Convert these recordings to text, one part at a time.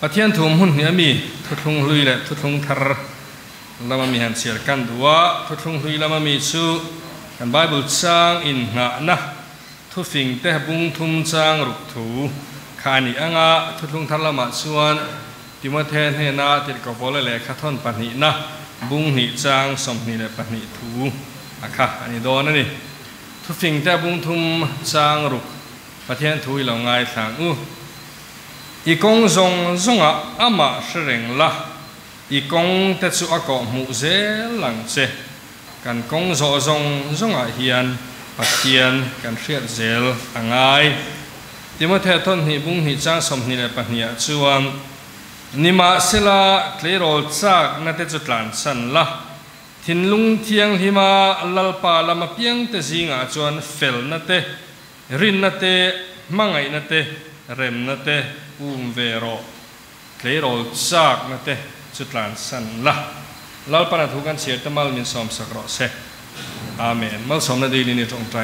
ประเทศทุ่มหุ่นเนี่ยมีทุกทุ่งลุยและทุกทุ่งทารแล้วมันมีหันเสียกันดัวทุกทุ่งลุยแล้วมันมีสู้กันไบเบิลจางอินงะนะทุกสิ่งแต่บุงทุ่มจางรุกถูขานี่อ่างทุกทุ่งทารละมาส่วนที่มาแทนให้นาติดกับโบเลเล่ขัดทนปนินะบุงหิจางสมนิเลปนิถูอะค่ะอันนี้โดนนั่นนี่ทุกสิ่งแต่บุงทุ่มจางรุกประเทศถุยเราไงทางอีกงจงอามาเสรงละอีกงแต่สุอากามุเซหลังเซกันกงจงเฮียนปักเฮียนกันเสียเซลอ่างไงที่มาเทศทนหิบุงหิจางสมนิเลปนิชวนนิมาเซลาเคลโรจากนัดจุดหลานสันละทินลุงเทียงหิมาลัลปาลามาเพียงแต่สิงาจวนเฟลนัดเตรินนัดเตมังไงนัดเตเรมนัดเตเวโรเคลโรจากนัดเตจุดหลานสันละลัลปานาทุกันเสียตมัลมินสอมสักรอเซอาเมนมัลสอมนาดีนี่ตรงใจ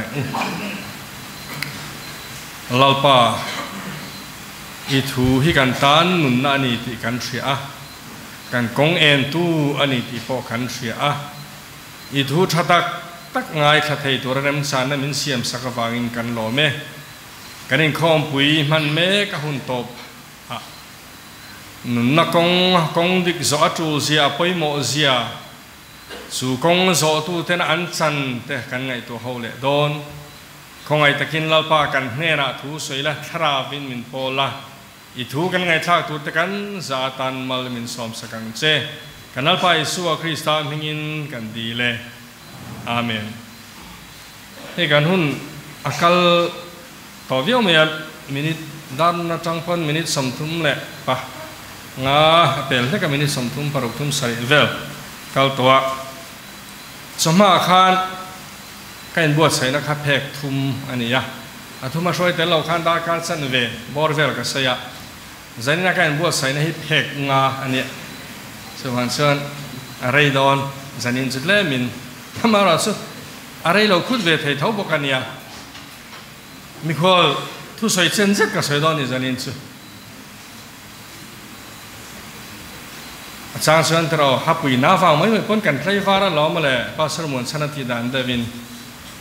ลัลปาอีทูฮิกันตันนุนนานีติกันเสียกันกงเอ็นตูอันนี้ติพอกันเสียอีทูชัดตักง่ายชัดให้ตัวเริ่มสานนั้นมินเสียมสักวางินกันโลเมกันอินคอมปุยมันเมกะหุ่นตบนุนนักกงดิกโซอจูเซียปอยโมเซียสู่กงโซตูเทนอันซันเตกันไงตัวเขาเละโดนคงไงตะกินลัลปากันเนระทูสวยละทราวินมินโพละอีทูกันไงชาตุตะกันซาตันมัลมินสอมสกังเจกันลัลปาอิสุวคริสต์มิงินกันดีเลยอาเมนให้กันหุ่นอากาศต่อวิวเมียมินิดานนัจังพันมินิสมทุมเละปะงาเปลให้กับมินิสมทุมปรุกทุมใส่เวลกัลตัวสมมาคานการบวชใส่นะครับเพกทุมอันนี้ทุมมาช่วยแต่เราขันดาการสันเวบอร์เวลก็เสียใจนี้การบวชใส่ในเพกงาอันนี้ส่วนส่วนอะไรโดนใจนี้จุดเล่มินทำมาเราสุอะไรเราคุดเวทให้เท่าบกันเนี่ยมีคนทุสอยเช่นเจ็ดก็สอยโดนนี่ใจนี้สุจางส่วนเราฮับปุยน้าฟังไม่เหมือนกันใครฟ้าเราล้อมาเลยภาษาหมวนชนะทีดันเดวิน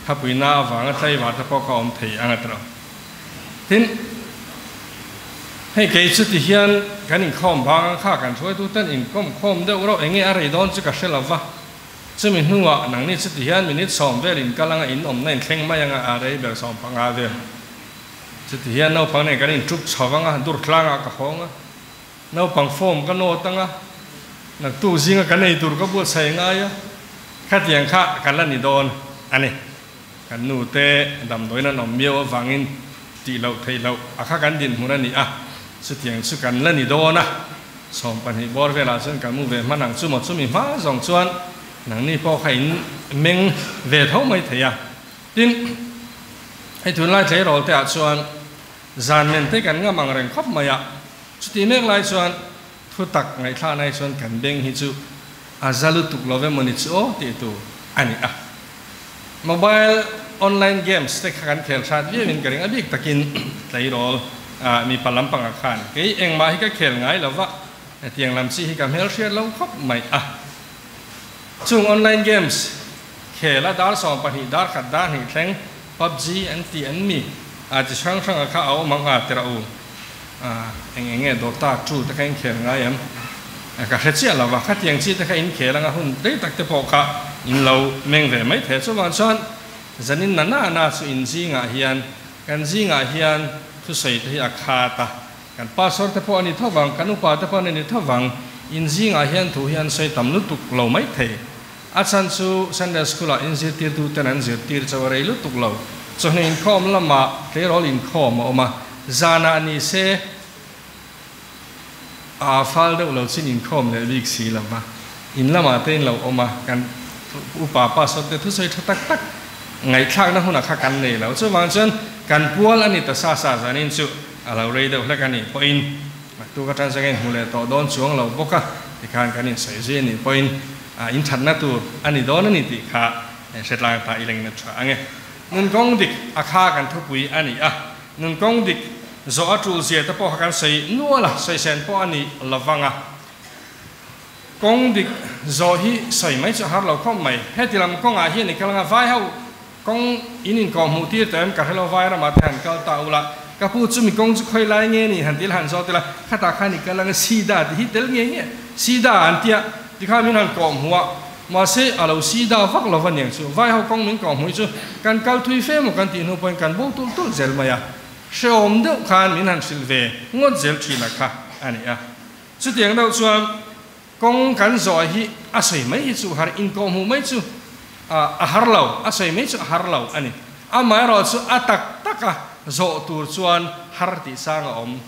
ฮับปุยน้าฟังใครว่าถ้าพอเขาอมถีอันนั้นเราทีนี้ให้เกิดสุดที่เฮียนกันอินข้อมบางข้ากันช่วยทุกท่านอินข้อมเดี๋ยวเราเองอะไรโดนจะกระเชลวะซึ่งมีหัวหนังนี้สุดที่เฮียนมีนิดสอมเวลินกำลังอินอมนั่นเข่งไม่ยังอะไรแบบสอมพังอาเวลสุดที่เฮียนเราพังเนี่ยกันอินจุกชาวงาดูดคลางกระหงเราพังโฟมกันโนตังนักตู้ซิงกันในตัวก็บวชใส่ง่ายขัดยังข้ากันละนิโดนอันนี้กันนูเตะดำโดยนั้นอมเมียวฟังอินตีเราไทยเราอาข้ากันดินหัวนั่นนี่สุดที่ยังสุกันละนิโดนะสองปัญหาบอร์เวลาซึ่งกันมูเวมันหนังสุ่มหมดสุ่มมีมาสองส่วนหนังนี้พอใครเมงเวทเขาไม่เทียดินให้ทุนไล่ใช้เราแต่ส่วนจานเมนที่กันง่ามังแรงครบมาสุดที่เมงไล่ส่วนทุตักไงท่าในส่วนกันเบ่งฮิจูอาจจะลุตุกโลเวมันนิชโอที่ตัวอันนี้โมบายออนไลน์เกมส์ที่กันเขียนชาติวิ่งกันเองอดีตตะกินไตรอลมีพลังปังอาคารเกี่ยเองมาให้ก็เขียนไงแล้วว่าเตียงลำซีให้กับเฮลเชียร์เราครบไหมช่วงออนไลน์เกมส์เขียนแล้วดาร์สองปะหิดาร์ขัดดาร์หิแข่ง PUBG อันตีอันมีอาจจะช่างเขาเอามังอาเตระอูเองโดตาจูตะกันเขียนไงก็เชื่อเราว่าขัดยังชีตะกันเขียนแล้วหุ่นได้ตักเตปอกะอินเราเมงเวไม่เท่าส่วนส่วนจะนินน่าสุอินซีงาเฮียนกันซีงาเฮียนทุใส่ที่อาคาตากันป้าสอนเตปอนี่ทวังกันอุปาเตปอนี่ทวังอินซีงาเฮียนทุเฮียนใส่ตำลุตุกเราไม่เท่อาจารย์สุสันเดสกุลาอินซีตีตุเตนันซีตีร์จะวารีลุตุกเราส่วนอินคอมละมาเทโรลินคอมออกมาจานานี่เซฟัลเดเราสิอินคอมเนี่ยวิกซีละมาอินละมาเต้นเราออกมากันอุปาป้าสอนเตทุใส่ตักไงข้างนั้นหุ่นข้ากันเลยแล้วส่วนบางส่วนการพัวแล้วนี่ตัดซาจานินสุเราเรียดแล้วกันนี่พออินตัวกระชันสังเกตหุ่นเลยต่อโดนช่วงเราบอกที่การกันนี่ใส่เสื้อนี่พออินอินทันนัตัวอันนี้โดนนี่ติขาเสร็จแล้วตาอีเล็งนัดชัวอันเงี้ยนั่นกงดิกอาคากันทุกวีอันนี้นั่นกงดิก zo atul zia ta po kan sei nuala sei sen po ani lawanga kong dik zo hi sei mai cha har lo khom mai hetilam kong a hi ni kalanga vai hau kong inin ko mu ti tem ka hello vai ra ma than kal ta ula ka pu chu mi kong chu khoi lai nge ni han til han zo tela khata khani kalanga sida hi tel nge nge sida antia ti kha min han kom huwa mà sẽ ở lâu xí đào vác lâu văn nhàng chú vai hậu công mình còn mũi chú can cao thui phê một can tiền hậu point can bố tu tu zel mày à sẽ ôm được khan mình hàng sinh về ngót zel chỉ là kha anh à chú tiếng đâu chú công can giỏi hi sấy mấy chú har in công hậu mấy chú har lâu sấy mấy chú har lâu anh mà rồi chú tak tak à dọ tu chuan har ti sang ôm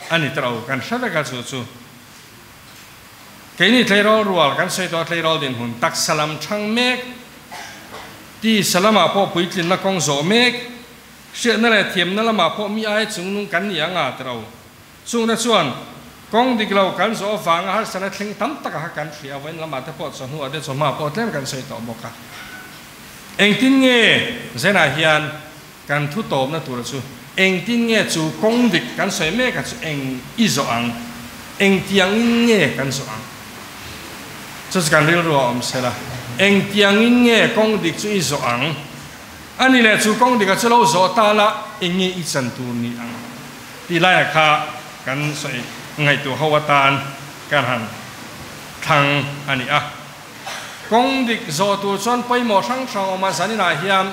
anh trâu can sát cái chú cái này thấy rõ rồi, cái này tôi thấy rõ đến hồn tắc salam chăng mẹ, đi salam à po bụi tin là con gió mẹ, chuyện này là thiểm nó là mà po mi ai chúng nung cắn nhang à trâu, chúng ta chuan, con đi lâu cắn gió vàng à sao nó thình tắm tất cả cắn phía bên là mà ta po chọn hoa để chọn mà po thêm cái này tôi bóc cả, anh tin nghe, thế nào hiền, cắn thu tôm nó tụi chú, anh tin nghe chú con đi cắn sợi mẹ cái chú anh ý rõ anh tiếng nghe cắn gió cho cái điều đó ông sẽ là anh tiếng nghe công việc chú ý rõ anh này chú công việc chú lâu rõ ta là anh nghe ít chân tu ni ang thì lại là khá cái sợi ngày tu hậu tan cái hàng thằng anh ấy công việc rõ tu chọn bay mò sang sang mà sáng nay hiam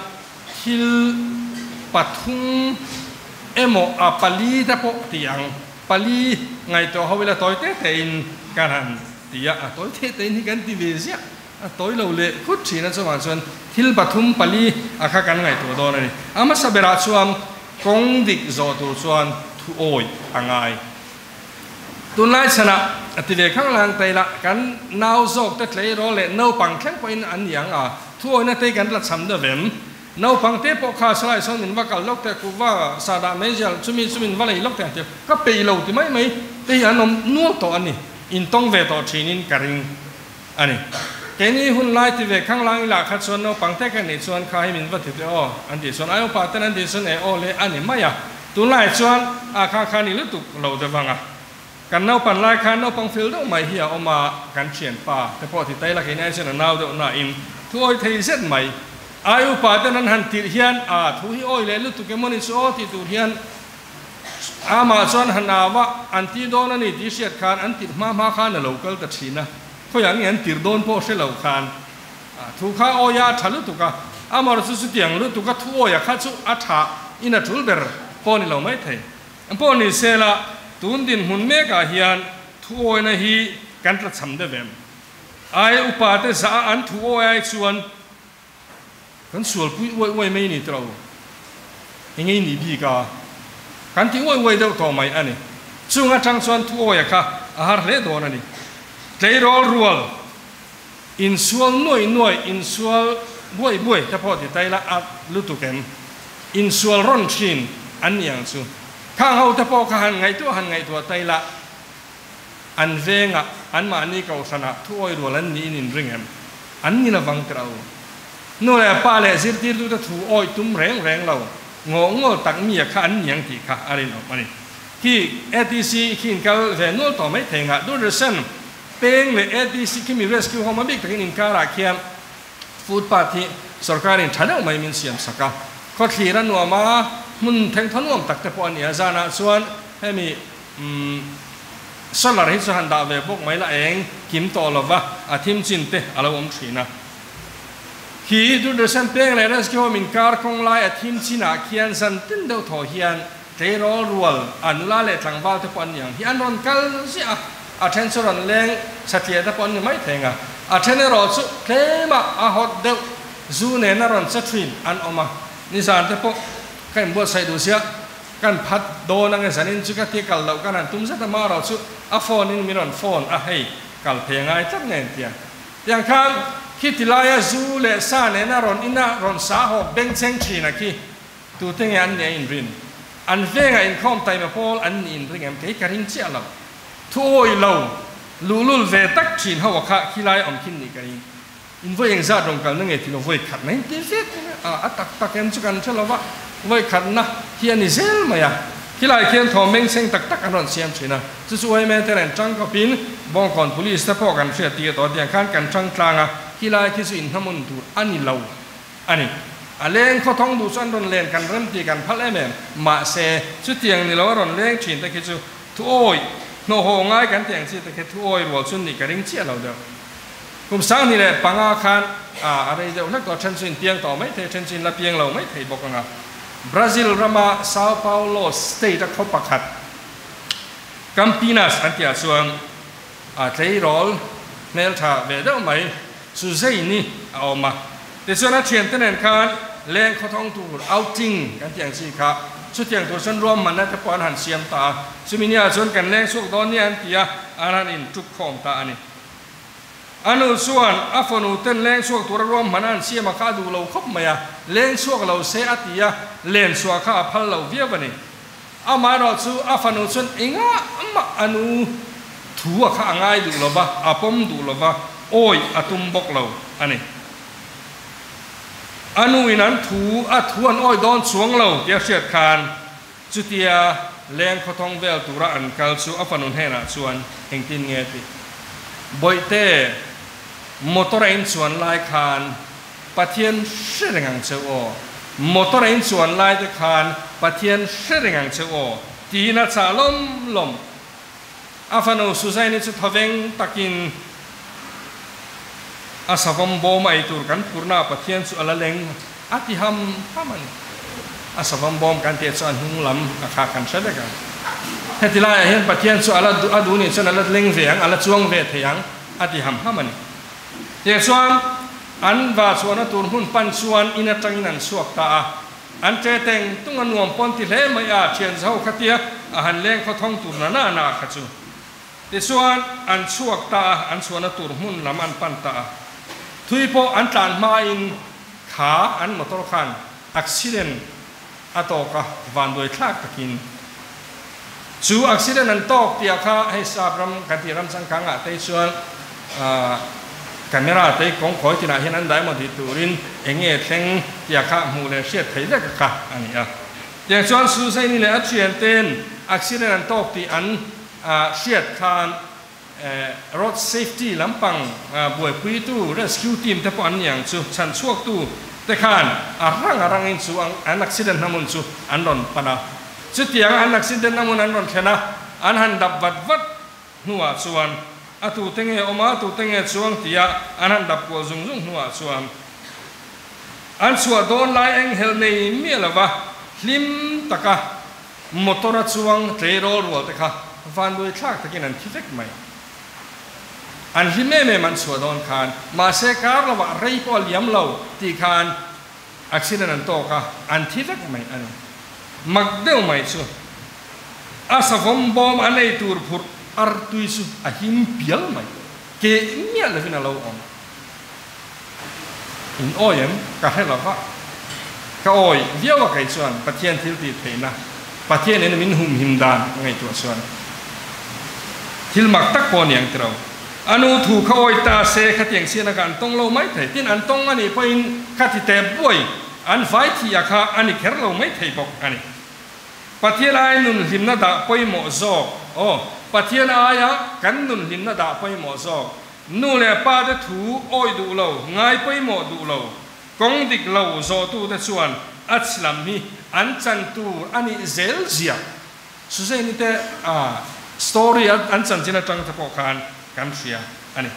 hil pathum emo pali ta po tiếng pali ngày tu hậu là tối tết thì cái hàng tiya tối thế tên thì cái gì vậy tối lâu lệ cút chỉ là cho bạn xuân hil pathum pali khá cái ngày tuổi đó này mà sao bây giờ xuân công việc do tuổi xuân thu oi ai tuần này xem nào thì về khang lang tây là cái nào dọc tất lấy đó lệ nào bằng khang quay anh yang thu oi nó tây cái là chấm được vẹm nào bằng tây bộ khá sai xong mình vào cả lốc tây cũng vào sa đa mấy giờ chúng mình vào lấy lốc tây thì các bì lâu thì mấy tây anh ông nuốt to anh in tông về tổ chức in cái anh cái này hôm nay thì về khang lang là khách xuân nó bằng thế cái này xuân khai mình vật thì anh thì xuân ai ông bảo tên anh thì xuân này lệ anh mấy à tuần này xuân khai này lúc tục lâu được vâng cái nào bằng lại khai nào bằng phiếu đâu mày hiểu ông mà cái chuyện pa thế bỏ thì tay là cái này sẽ là nào đâu na in thôi thì rất mày ai ông bảo tên anh hành thì hiền thu hi oi lệ lúc tục cái món số thì tụi hiền mà xuân hành nào mà anh ti đó là này đi xét khan anh ti ma khan là local tất nhiên na có những anh ti đôn po sẽ lâu khan thu khai oi ya thà lúc tục mà rồi số tiền lúc tục thu oi ya khai số thà in a tool better po ni lâu mấy thầy po ni sẽ là tuần din hun mẹ cả hiền thu oi na hi kan tra chăm de vem ai upate za an thu oi ai chuan kan sual pui oi mai ni trâu ngay ni bi ka kan ti oi đâu to mai ani chunga chang chuan thu oi kha har le do na ni tlei rol rual in sual noi in sual buai ta po ti tai la lu tu kem in sual ron chin an yang chu khang hậu ta po han ngày tu tay la an venga an ma ni kau sana thu oi ro lan ni in ring em an ni la wang trau no la pa le zir tir tu ta thu oi tum reng lo ngo tak mi kha an yang ti kha arin op ani ki ATC kin kal ve no to mai thenga do the sen peng le ATC ki mi rescue home big takin in kara khiam food party sarkarin thana mai min siam saka ko thira no ma mun theng thanuam tak te pon ya zana chuan hemi solar hi chu han da ve bok mai la eng kim to lova athim chin te alo om thina hi du de san peng le rescue min kar kong lai athim china khian san tin do tho hian te ro rual anula le tlangwal te pon yang hi an ron kal si attention ron leng sathia te pon mai thenga athen ro chu tlema hot de zu ne na ron chatrin an oma ni san te po cái bữa say đồ xia cái phát đồ năng cái sản xuất cái thiết cào lậu cái này tung rất là mà rồi chứ phone nên mình còn phone hey cào phèn ngay chắc nền tiềnอย่างข้างคิดที่ลายจูเลซ่าเนี่ยน่ารอนอิน่ารอนสาหอบเบ่งเซงชีนะคีตัวเต็งอันเนี่ยอินรินอันเฟ่งอินคอมไตมาพอลอันอินริงเอ็มเกย์การินเจ้าเราทั่วเราลุลเวตักชีนเขาว่าข้าขี้ลายอมขินนี่กันอินว่ายังซาตรงกันนั่งเอที่เราว่าขัดไหนที่เฟกตักเอ็มจุกันเชื่อเราว่าไว้ขัดนะเฮียนี่เซลมาอะ ที่หลายเขียนทอมเม้งเซ็งตักอันนั้นเสียมสินะจะช่วยแม่แต่ละจังก็ปินบ้องก่อนผู้ลิสต์พอกันเสียตีต่อเตียงข้างกันจังกลางที่หลายที่สุอินทมุนตูอันนี้เราอันนี้เล่งเขาท้องดูส่วนรอนเล่นกันเริ่มตีกันพัดเล่แม่มาเสชุดเตียงนี่เรารอนเล่งฉินแต่คิดว่าทุโอยโนโหง่ายกันเตียงสิแต่คิดทุโอยรัวชุนนี่กันเร่งเชี่ยเราเดียวกลุ่มสร้างนี่แหละปังอาคารอะไรเดียวนักต่อชันชินเตียงต่อไม่เทชันชินละเตียงเราไม่เทบอกกันบราซิลรามาซาเปาโลสเตย์เขาประคัดกัมปีนัสอันที่ส่วนเทย์โรลเนลท่าเวเดอร์ไม่สุเซนี่เอามาแต่ส่วนนั้นเชียนเต้นการเล่นเขาท้องตัวเอาจริงกันอย่างสิครับสุดอย่างตัวฉันรวมมันน่าจะปอนหันเสียมตาสุมิเนียส่วนกันเล่นสุกตอนนี้อันที่อันนั้นอินจุกขอมตาอันนี้อันนู้นส่วนอัฟนูเต้นเล่นสุกตัวรวมมันนั่นเสียมาข้าดูเราครบไหมอะเล่นสุกเราเสียตีอะเล่นสุกข้าพัลเราเวียบันนี่อามาเราสู้อัฟนูส่วนเองอ่ะอันนู้ถัวข้าง่ายดูเราบ้าอาปมดูเราบ้าโอ้ยอาตุมบกเราอันนี้อันนู้นนั้นถูทวนอ้อยดอนสวงเราเดียเสียดคานจุดเดียแรงเขาท้องเวลตุระอันกัลสูอัฟนุนเฮนะส่วนเฮงตินเงติบ่อยเต้มอเตอร์อินส่วนลายคานปะเทียนเสด็จเจ้ามอเตอร์อินส่วนลายตะคานปะเทียนเสด็จเจ้าตีนัดสาลมอัฟนุสุไซนิสุทเวงตะกินอาสวมบอมไอตูร์กันปูร์นาปะเทียนสุอลเลงอาทิฮัมพามันอาสวมบอมกันเตียส่วนหุ่งลำอาคากันเสด็จกันเฮติลายเห็นปะเทียนสุอลอดูนี่ส่วนอลเลงเวียงอลจวงเวทยังอาทิฮัมพามันเดี๋ยวส่วนอันว่าส่วนตูร์หุ่นปันส่วนอินจังอินันสวกตาอันเจเต็งตุงอันวมปนติเลไม่อาเชียนเจ้าขัดเตียอาหันเลงเขาท่องตูร์นาขัดจูเดี๋ยวส่วนอันสวกตาอันส่วนตูร์หุ่นลำอันปันตาทุยพออันต่างมาอินขาอันมอเตอร์คันอักซิเดนอัตโตกะวันโดยคลากตะกินจูอักซิเดนนั้นตอกเตียข้าให้ทราบรำกันที่รำสังขังแต่ส่วนแคมเมราแต่กองคอยที่ไหนเห็นนั้นได้มาที่ตูรินเองเซ็งเตียข้ามูเลเชียไทยเล็กกะอันนี้อย่างส่วนสูไซนี่เลยอัจฉริยะเต้นอักซิเดนนั้นตอกที่อันเชียคานรถเซฟตี้ลำปังบวยปุยตู้เรสคิวทีมแต่พออันอย่างสูฉันช่วงตู้แต่ขานรังอินสูอันอักซิเดนทำมุนสูอันรอนปนะสุดที่อันอักซิเดนทำมุนอันรอนเชนะอันหันดับวัดหัวส่วนตูเตงเออมาตูเตงเอส่วนที่อันหันดับกัวซุงหัวส่วนอันส่วนโดนไล่เองเฮลเนยมีอะไรวะลิมตะกะมอเตอร์ส่วนเทโรรัวตะกะฟันด้วยคลากตะกินอันที่เล็กไหมอันที่แม่มันสวดอนคานมาเสกการเราว่าไรก็เลี้ยมเราที่คานอักษิณนันโตกะอันที่เล็กไหมอันมักเดียวไหมชัวอาสวมบอมอันไอตูร์พุทอาร์ตุยสุอาหิมเปียลไหมเกี่ยเนี่ยเลยฟินาเราอมอินโอยมกะให้เราก็โอยเดียวกับไก่ส่วนประเทศที่ติดเทนะประเทศนี้มินหุมหิมดานไงตัวส่วนที่มักตักปอนอย่างเราอันนู้ถูกเขาไอ้ตาเสขัดอย่างเสียนักการต้องเราไม่ถ่ายที่อันต้องอันนี้เป็นขัดที่เตะบ่อยอันไฟที่อาคาอันนี้แค่เราไม่ถ่ายบอกอันนี้ประเทศอะไรนุ่นหิมนาดาไปหมอซอกโอ้ประเทศอะไรกันนุ่นหิมนาดาไปหมอซอกนู่นแหละป้าจะถูอ้อยดูเราง่ายไปหมอดูเรากงดิกเราโซตูแต่ส่วนอัศลัมมีอันจันตูอันนี้เซลเซียสุดท้ายนี่แต่สตอรี่อันจันจินาจังจะพอกันกันเสียอันนี้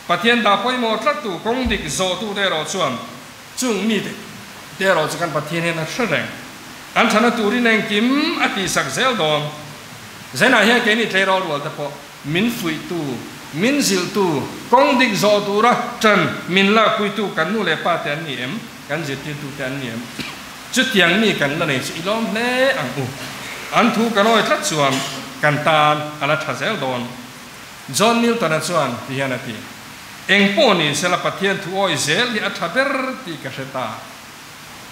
ประเทศดาไปหมดรัตุกงดิกโซตูเดรอส่วนจุงมีเดรอจะกันประเทศนี้นะแสดงอันฉันตูรินเองกิมอติสักเซลดอมเซน่าเฮียแกนี่เทรอรัวแต่พอมินฟุยตูมินซิลตูกงดิกโซตูระจันมินลาคุยตูกันนู่นเลยป้าเตนนี่กันจิตตูเตนนี่จุดยังมีกันแล้วเนี่ยสิล้อมเล่อังอูอันถูกกันน้อยทัดส่วนกันตาอันละทัดเซลดอนจอห์นนิวตันส่วนที่ยันตีเองปนี่เสละปะเทียนทั่วอิสราเอลที่อัฐเบอร์ที่กษัตริย์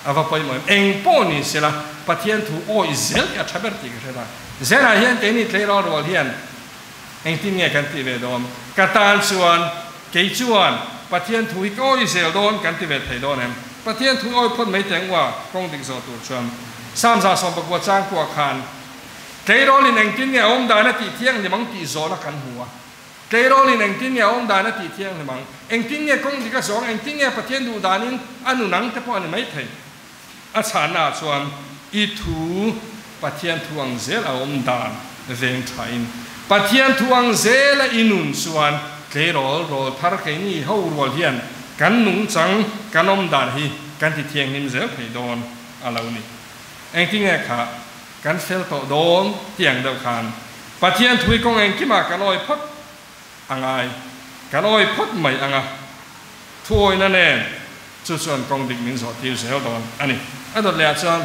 อาว่าไปหมดเองปนี่เสละปะเทียนทั่วอิสราเอลที่อัฐเบอร์ที่กษัตริย์เซนาเฮียนเตนี่เทรอรัวเฮียนเองที่เนี่ยกันที่เวดอมกตาลส่วนเกยส่วนปะเทียนทั่วอิสราเอลโดนกันที่เวทไทยโดนเองปะเทียนทั่วพ้นไม่แต่งว่ากงดิกโซตูชวนสามสาสมประกวดจ้างกว่าคาน trái đó lên anh tin nghe ông đàn nó tị thiêng thì mắng tị gió nó cắn hùa trái đó lên anh tin nghe ông đàn nó tị thiêng thì mắng anh tin nghe công thì cái gió anh tin nghe phát thiên đủ đàn nên anh nu nắng thế anh mấy thầy anh sản nào chuan ít thu phát thiên thuang dễ là ông đàn về trái phát thiên thuang dễ là inun chuan trái đó rồi thar cái này hậu rồi hiền cắn nung trắng cắn ông đàn hi cắn tị thiêng niệm dễ phải đòn à lâu này anh tin nghe cảกันเฟลโตโดนเตียงเดียวกันปะเทียนทุยกงเองที่มากันอ้อยพดอ่างไงกันอ้อยพดใหม่อ่างถ้วยนั่นเองจุดส่วนกองดิกมินสอดที่เสียดอนอันนี้อันนั้นแหละส่วน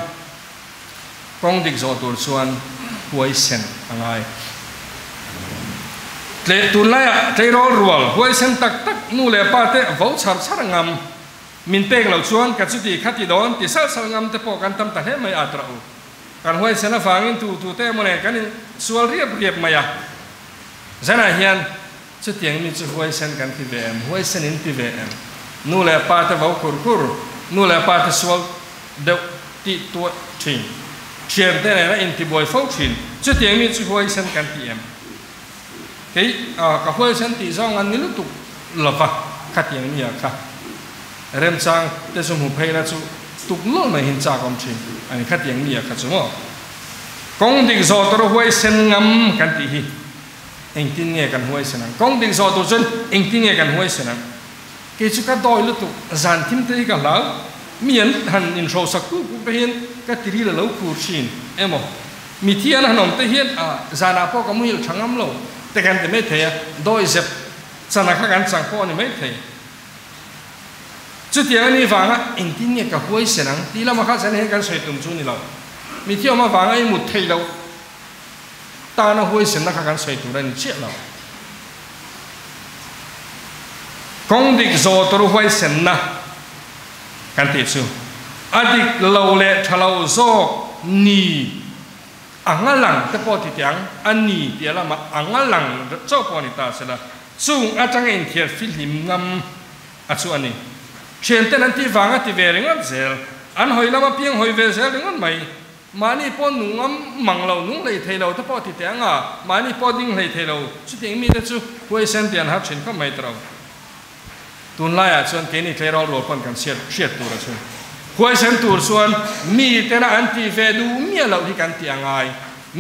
กองดิกสอดตัวส่วนหวยเซนอ่างไงเลี้ยตุนไล่ใจร้อนรัวหวยเซนตักตักนู่นเลยป้าเตะวอลชาร์ชาร์งำมินเป้งเหล่าส่วนกัดสุดที่ขัดที่โดนที่สั่งสั่งงำแต่พอกันทำแต่ให้ไม่อาตรากันห้วยเสนาฟังอินตูเต้โมเนกันสวลเรียบมา呀เสนาเฮียนจุดเตียงมีจุดห้วยเสนกันที่เวมห้วยเสนินที่เวมนู่นแหละป้าตะวาวคุรนู่นแหละป้าตะสวลเดวติตัวชินเชียนเต้ไหนนะอินที่บอยฟ้องชินจุดเตียงมีจุดห้วยเสนกันที่เอ็มเฮ้ยกับห้วยเสนที่สองอันนี้ลุตุหลับฟังขัดเตียงมีอะค่ะเริ่มสร้างแต่สมุนไพรแล้วจุตุกล้นมาเห็นจากความจริงอันนี้ขัดยังมีอะขัดสมองกองดิ่งโซตัวห้วยเส้นงำกันที่เองทิ้งเงี้ยกันห้วยเส้นงกองดิ่งโซตัวจนเองทิ้งเงี้ยกันห้วยเส้นงเกี่ยวกับดอยลุตุจานทิ้งตีกันแล้วมีอันหันอินโทรสักกูไปเห็นก็ตีรีแล้วคูชินเอ็มมีที่อันหันอมตีเห็นจานอาพ่อก็ไม่อยู่ช่างงำเราแต่กันแต่ไม่เทียดอยเจ็บจานอาข้ากันสังพ่อนี่ไม่เทียจุดที่อันนี้ฟังอ่ะอินทินเนี่ยกับห้วยเสนังที่เรามาข้าเสนเห็นกันใส่ตุ่มจุนี่เรามีเที่ยวมาฟังไอ้หมุดเทยเราตาหน้าห้วยเสนังข้ากันใส่ตุ่มนั่นเชี่ยเรากองดิกโซตัวห้วยเสนังกันติดซูอดีตเราเละทะเลาโซนีอังหลังแต่พอที่เตียงอันนี้เดี๋ยวเรามาอังหลังเจ้าพอนิตาเสร็จแล้วซูอาจารย์เอ็นเทียฟิลิมงำอัศวรรณีเช่นแต่นั้นที่ฟังที่เวริงันเซลอันหอยละมาเพียงหอยเวเซลงันไม่มานี่ป้อนหนุ่งมังเราหนุ่งเลยเทเราถ้าพอที่เตียงมานี่ป้อนดิ้งเลยเทเราชุดเตียงมีแต่ชุดหวยเซนเตียนฮับเช่นก็ไม่ตราตุนไล่ส่วนเกนี่เทเราโหลดป้อนกันเชียดตัวละส่วนหวยเซนตัวส่วนมีแต่นั้นที่เวดูมีเราที่กันเตียงไง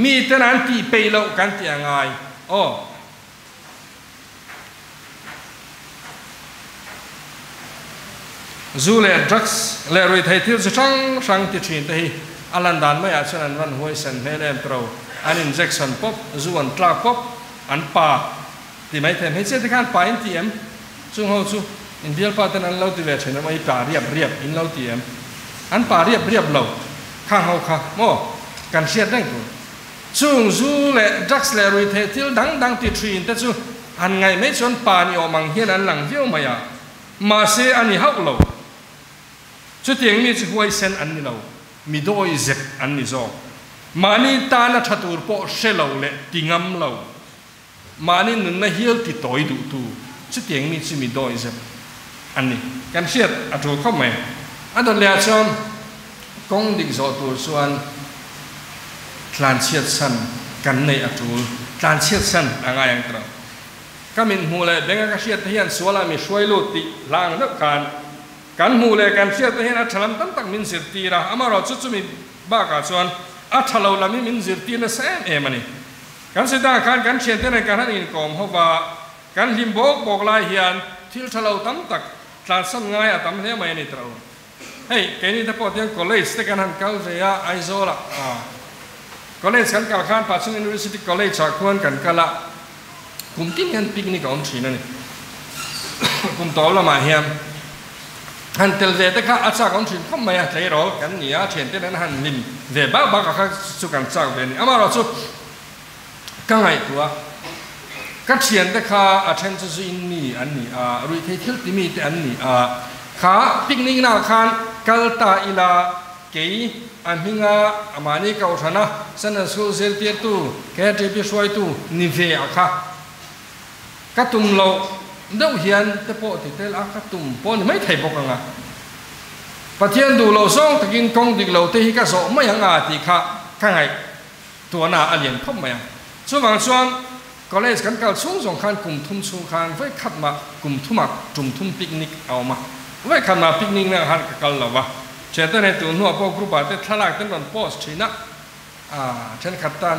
มีแต่นั้นที่ไปเรากันเตียงไงอ๋อจูเล่ดรักส์เล่รุ่ยไทยที่จะช่างติดชินที่อลันดานไม่อาจจะนั่นวันหวยเซนเฮเลมเราอันอินเจคสันป๊อปจูอันตราป๊อปอันป่าที่ไม่เต็มให้เจ้าที่การป่าอินทีเอ็มซึ่งเขาจูอินเดียป่าแต่นั้นเราที่เวชนั้นไม่ป่าเรียบอินเราทีเอ็มอันป่าเรียบเราข้างเขาค่ะโม่กันเชียดได้ตัวซึ่งจูเล่ดรักส์เล่รุ่ยไทยที่ดังติดชินแต่จูอันไงไม่ชนป่านี่ออกมังเฮียนันหลังเที่ยวมาอย่างมาเสียอันนี้เขาเราชุดที่ยังมีจุดหวยเซนอันนี้เรามีดอยเจ็บอันนี้จอมานี่ตาหน้าชัดตัวปอเชลเราเละติงำเรามานี่นุ่นน่ะเฮียติดต่อยดูตูชุดที่ยังมีจุดมีดอยเจ็บอันนี้การเชียดอัตโตเข้ามาอันนั้นเรียกชนกองดิ่งจอตัวส่วนการเชียดสันกันในอัตโตการเชียดสันอะไรอย่างต่างก็มีหูเลยเด็กก็เชียดที่ยันสวลามีช่วยลุติล้างนักการหูเลยการเชียดที่ยันอัชลัมตั้งแต่มินสิตีระอามาเราจุดมีบ้ากาส่วนอัชลาลามีมินสิตีนั่นเองมันนี่การสื่อการเชียดที่ในการนั้นอินกอมเขาว่าการลิมบอกลายเฮียนที่อัชลาตั้งแต่การสั่งง่ายตั้งแต่ไม่นี่ตราเฮ้ยแกนี่ถ้าพอที่คอลเลจที่การหันเก้าเสียไอโซละคอลเลจกันการขันปัจจุบัน University College จากคนกันกันละกลุ่มที่เงินปิกนี่ก็อันชี้นั่นนี่กลุ่มต่อละมาเฮียหันเตลเวตค่ะอาจารย์อันชี้ก็ไม่ใช่หรอกกันนี่อาเช่นที่นั้นหันลิมเวบ้าก็สุกันจากเวนี่อามาเราสุก็ไงตัวก็เช่นที่ค่ะอาเช่นจะอินนี่อันนี้รุยเที่ยวที่มีแต่อันนี้ค่ะปิกนิกน่าคันกัลตาอิลาเกย์อันหิงอามานี่เขาชนะสันสุเซลเตียตูแค่จะไปช่วยตูนิเวะค่ะกัตุมเราเดี๋ยวเฮียนแต่พอติดเตลกัตุมพอนี่ไม่ไทยบอกกันปะเทียนดูเราส่งตะกินกองดิกเราที่ฮิกาโซไม่ยังอาติค่ะข้างไง ตัวหน้าอเลียนพบมาช่วงบางช่วงก็เลยกันเก่าช่วงสงครามกลุ่มทุ่มชูคานไว้ขัดมากลุ่มทุ่มจุ่มทุ่มปิกนิกเอามาไว้ขัดมาปิกนิกเนี่ยหันกันหรอวะเช่นตัวในตัวนัวพวกกรุ๊ปอาเตทลายตั้งแต่โพสต์ชีนะฉันขัดตาน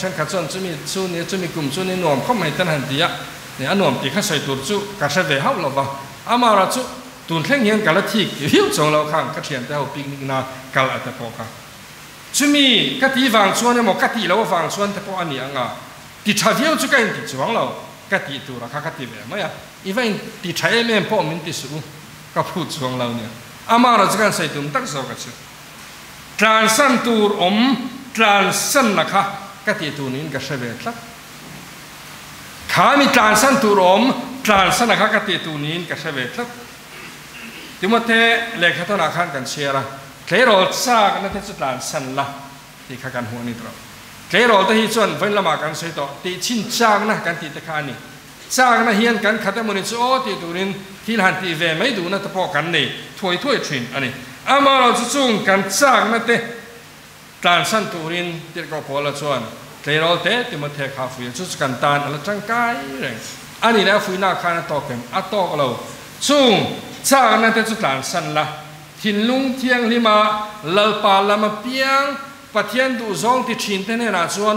ฉันขัดส่วนจะมีส่วนนี้จะมีกลุ่มส่วนนี้หน่วมเข้ามาตั้งหันดีอ่ะเนี่ยหน่วมตีข้าใส่ตัวจู่กระเสด็จเฮาหรอวะอามาเราจู่ตุนเท่งเงี้ยกันละทีหิวจงเราข้างกระเทียนแต่เอาปิกนิกนากันละแต่พอค่ะจะมีกติฟังส่วนเนี่ยหมกกติเราฟังส่วนแต่พออันนี้อ่ะติดชาเดียวจะกันติดจวงเรากติตัวเรากติแบบไม่อะอีเวนติดใช้เมื่อพอมันติดสูก็พูดจวงเราเนี่ยอามาเราจะกันใส่ตุ่มตั้งสองกันสิทรานสันตูร์ทรานสันนะคะกติตัวนี้ก็เสด็จละขามีทรานสันตูร์ทรานสันนะคะกติตัวนี้ก็เสด็จละที่มันเทเลขาธนาคารกันเชียร์เคยรอซากนั่นที่สุดทรานสันละที่ข้ากันหัวนี่ตัวเคยรอที่ส่วนเป็นละมากันสิต่อที่ชินจางนะกันที่ตะขานี่จางนะเฮียนกันขัดมันนี่โอ้ที่ตัวนี้ที่หันที่เวไม่ดูนะตะพอกันนี่ถ้วยชินอันนี้อามาเราจะจุงกันจางนะเตะทรานสันตูรินที่ก็พอละส่วนเคยรอเตะที่มันเทคาฟุยจุดกันตานอะไรจังไกเร่งอันนี้แล้วฟุยนาคานะต่อกันอัตโตเราจุงจางนะเตะจุดทรานสันละทินลุงเทียงลิมาลลปาลามาเปียงปะเทียนดูซองที่ชินเตเนี่ยนะส่วน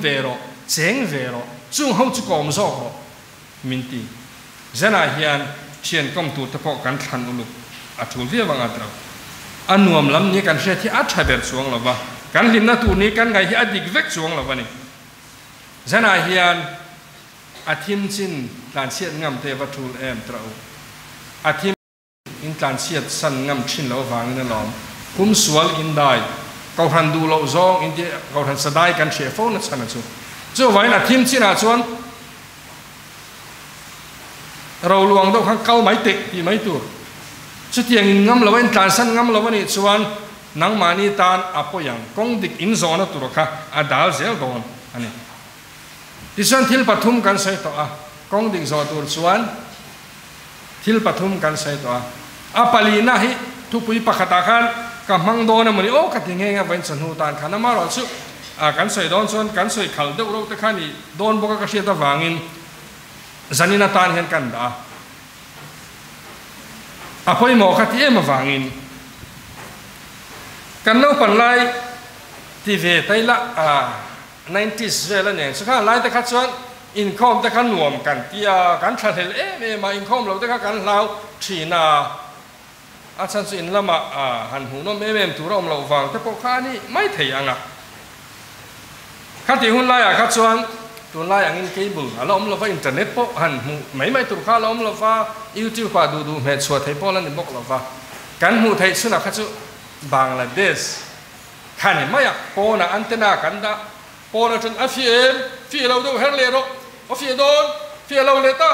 เวโรเจงเวโรจุงเขาจะกอมซอกมินตีเจน่าเฮียนเชียนก้มตูตะพอกันทันอุลุอัตุลเวียบังอัตราอันนวมลำนี้กันเสียที่อัดใช้แบบสวงหรอวะกันลิมนาตูนี้กันไงที่อดีตเวกสวงหรอวะนี่เจน่าเฮียนอาทิมจินการเสียงำเทวทูลตราอาทิมอินการเสียสันงำชินแล้วฟังนั่นหรอคุ้มสวลอินได้เขาทันดูเราซองอินเดียเขาทันสดายกันเชฟโฟนั่นฉันนะจู่จู่ไว้นะทีมที่น่าชวนเราลวงต้องข้างเก้าไม้เตะที่ไม้ตัวชุดยังงำเราไว้การสั้นงำเราไว้นี่ชวนนังมานีตานอภัยยังกงดิกอินโซนตัวค่ะอาดาลเซลโดนอันนี้ที่ส่วนทิลปฐุมกันใส่ตัวกงดิกโซตัวชวนทิลปฐุมกันใส่ตัวอาปาลีน่าฮิทุกปีปะขัดกันกับมังโดนมันนี่โอ้กัดยังไงกันเป็นสนุตานขันน้ำมาเราสุกันใส่โดนส่วนกันใส่ขัลเดือดเราแต่ขันนี่โดนบกกระเชียตะวางินจันนินาตานเห็นกันด่าอภัยหมอขัดที่มาวางินกันเล่าปันไลที่เวทไยละ90s เวลาเนี่ยสุดท้ายไล่แต่ขัดส่วนอินคอมแต่ขันหน่วมกันที่กันชัดเห็นมาอินคอมเราแต่ขันเราชีนาอาจารย์สุอินละมาหันหูน้องเมมตัวเราฟังแต่พวกข้านี่ไม่เที่ยงข้าที่หุ่นไล่ข้าส่วนตัวไล่อย่างนี้เคเบิลเราเราฟ้าอินเทอร์เน็ตพวกหันหูไม่ตัวข้าเราฟ้ายูทูบฟ้าดูเห็ดสวดไทยพวกนั้นบอกเราฟ้ากันหูไทยสุนัขข้าส่วนบังลาเทศข้านี่ไม่อยากโปน่ะอันเทน่ากันด่าโปน่ะจนฟีเราดูเฮร์เลโรฟีโดนฟีเราเลต้า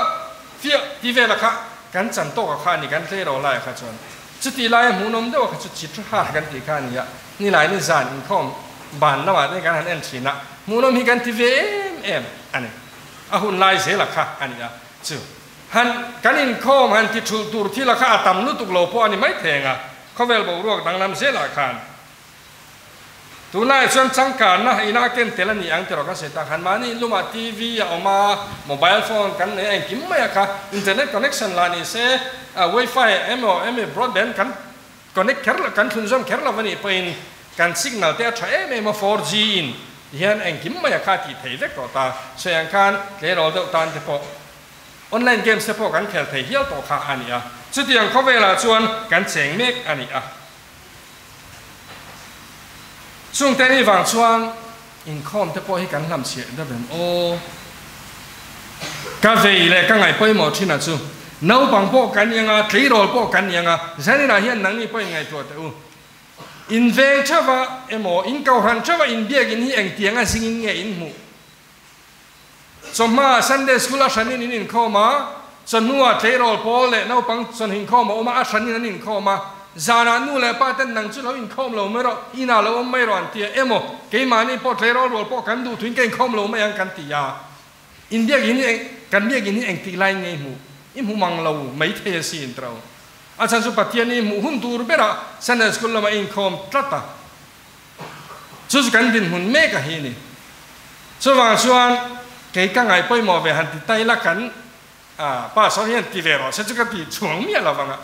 ฟีที่เวลาข้ากันจันโตกับข้านี่กันเท่เราไล่ข้าส่วนจุดที่ไล่หูนมเดียวกับจุดจิตหากันที่ข้านี่นี่ไล่นี่จานอินคอมบานละมาในการหันเอ็นชีนะหูนมมีกันที่เวมอันนี้หุ่นไล่เสียละค่ะอันนี้จู่หันกันอินคอมหันที่ถูกตูที่ละค่ะต่ำนุตุกโลพอันนี้ไม่แทงเขาเวลบอกรวกดังน้ำเสียละค่ะตัวนั้นส่วนสังการนะอีน่าเก่งแต่ละนี่อังเตอร์ก็เสียตาหันมานี่ลูกมาทีวีเอามาโมบายโฟนกันเองกิมไม่ค่ะอินเทอร์เน็ตคอนเนคชั่นลานี่เสียWi-Fi เอ็มบรอดแบนด์กันคอนเนคแคร์ละกันคุณจอมแคร์ละวันนี้เป็นการสัญญาณแต่ใช้มา 4G อินยันเองกิมไม่ค่ะที่ไทยเล็กต่อตาเสียงการเกลอเดตานเฉพาะออนไลน์เกมเฉพาะกันแค่ไทยเฮียต่อค่ะอันนี้สุดที่ยังเขาเวลาชวนกันเสียงเมกอันนี้ช่วงแต่นี้ฟังชวนอินคอมเฉพาะให้กันลำเสียได้เป็นโอ้กาแฟเลยก็ไงไปหมดที่นั่นจู่น้าบังพวกกันยังทรีโรลพวกกันยังฉันนี่นะเห็นนังนี่ไปยังไงตัวเต้าอินเวงเชื่อว่าอินเกาหันเชื่อว่าอินเดียกินนี่เองเตียงสิ่งนี้อินหูสมมาซันเดย์สกูลฉันนี่เข้ามาสนุว่าทรีโรลพอเลยน้าบังสนหินเข้ามาโอมาฉันนี่เข้ามาจานานูเลยป้าเต้นนังจู่เราอินเข้ามาเราไม่รออินาเราไม่รออันเตียเกย์มานี่พอทรีโรลพอกันดูถึงเกย์เข้ามาเราไม่ยังกันตียาอินเดียกินนี่กันเดียกินนี่เองตีไล่ไงหูอิมหูมังเราไม่เทสินเราอาจารย์สุปฏิญาณีหูหุ่นตูร์เบระเซนเดสกุลละมาอินคอมตรัตตา ชุดกันดินหุ่นเมกะเฮนี่ส่วนส่วนเกี่ยงไงไปหมอไปหันติไตละกันป้าสอนเฮียนตีเวรอเสร็จก็ตีช่วงเมียเราบังอ่ะ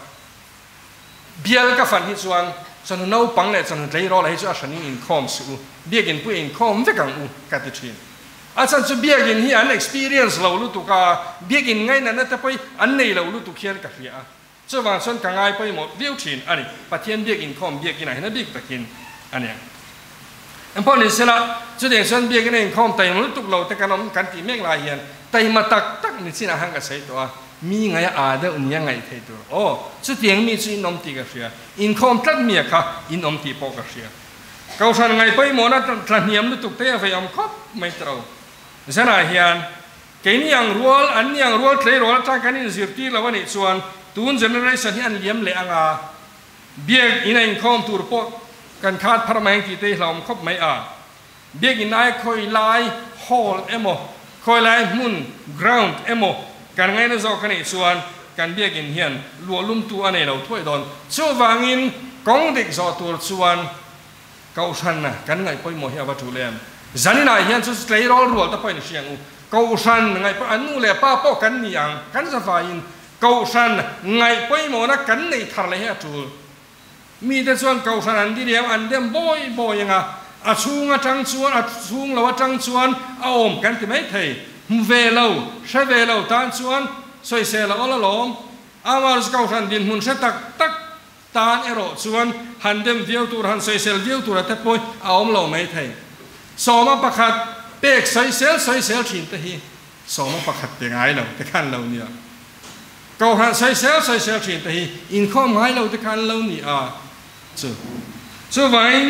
เบียร์ก็ฝันที่ส่วนส่วนน้าปังเลยส่วนใจรอเลยส่วนฉันอินคอมสูเบียกินผู้อินคอมไม่กังอูกัดที่อาจารย์จะเบียกินที่อัน experience เรารู้ตัวก็เบียกินไงนั่นแต่ไปอันนี้เรารู้ตัวเขียนกับเฮียส่วนส่วนกังไงไปหมดเบี้ยวชินอันนี้ปะเทียนเบียกินคอมเบียกินไหนนั่นเบียกตะกินอันเนี้ยอันพอนี้เสร็จแล้วจุดเด่นส่วนเบียกินเองคอมแต่มันรู้ตัวเราแต่การนำกันตีเมฆลายเฮียนแต่มาตักนี่สินะฮังกับใส่ตัวมีไงเดี๋ยวนี้ไงเท่ตัวโอ้จุดเด่นมีจุดนมตีกับเสียอินคอมตัดเมียค่ะอินนมตีปอกกับเสียเขาสั่งไงไปหมดนะทันเนียมรู้ตัวเตะไปยอมครบไม่ตรงเสนาเฮียนเกี่ยนี่ยังรัวอันนี้ยังรัวเทรัวจ้างกันนี่สิบที่เราวันนี้ส่วนตูนเจเนอเรชันที่อันเลี้ยมเลยอ่ะเบียกอินเองคอมตัวปอกกันขาดพระแมงที่เตะเราครบไม่เบียกอินไอคอยไล่ฮอลเอโมคอยไล่มุนกราวด์เอโมกันไงนั่นจะกันนี่ส่วนกันเบียกอินเฮียนรัวลุ่มตัวอันนี้เราถ้วยโดนช่วงวางอินกองเด็กจอตัวส่วนเก้าชั้นนะกันไงไปหมดเฮียวัตถุเลี้ยมจันนี่นายเฮียนสุดเลยรอรัวตะไปในเชียงเก้าชั้นไงไปอันนู้นเลยป้าป้อกันนี่ยังกันจะฝ่ายอินเก้าชั้นไงไปหมดนะกันในทะเลเฮียจูมีแต่ส่วนเก้าชั้นอันที่เดียวอันเดียมบ่อยยังไงช่วงจังส่วนช่วงเราจังส่วนเอาอมกันที่ไม่เทเวลาใช้เวลาตานส่วนสวยเสละอละล้อมอามาสเก้าชั้นดินหุ่นเสตักตานเอโรส่วนหันเดิมเดียวตัวหันสวยเสลเดียวตัวแต่ปอยเอาอมเราไม่เทสอมาประคัดเปกสวยเสลชินตะฮีสอมาประคัดแต่ไงเราแต่ขันเราเนี่ยเก้าชั้นสวยเสลชินตะฮีอินข้อไม้เราแต่ขันเราเนี่ยส่วน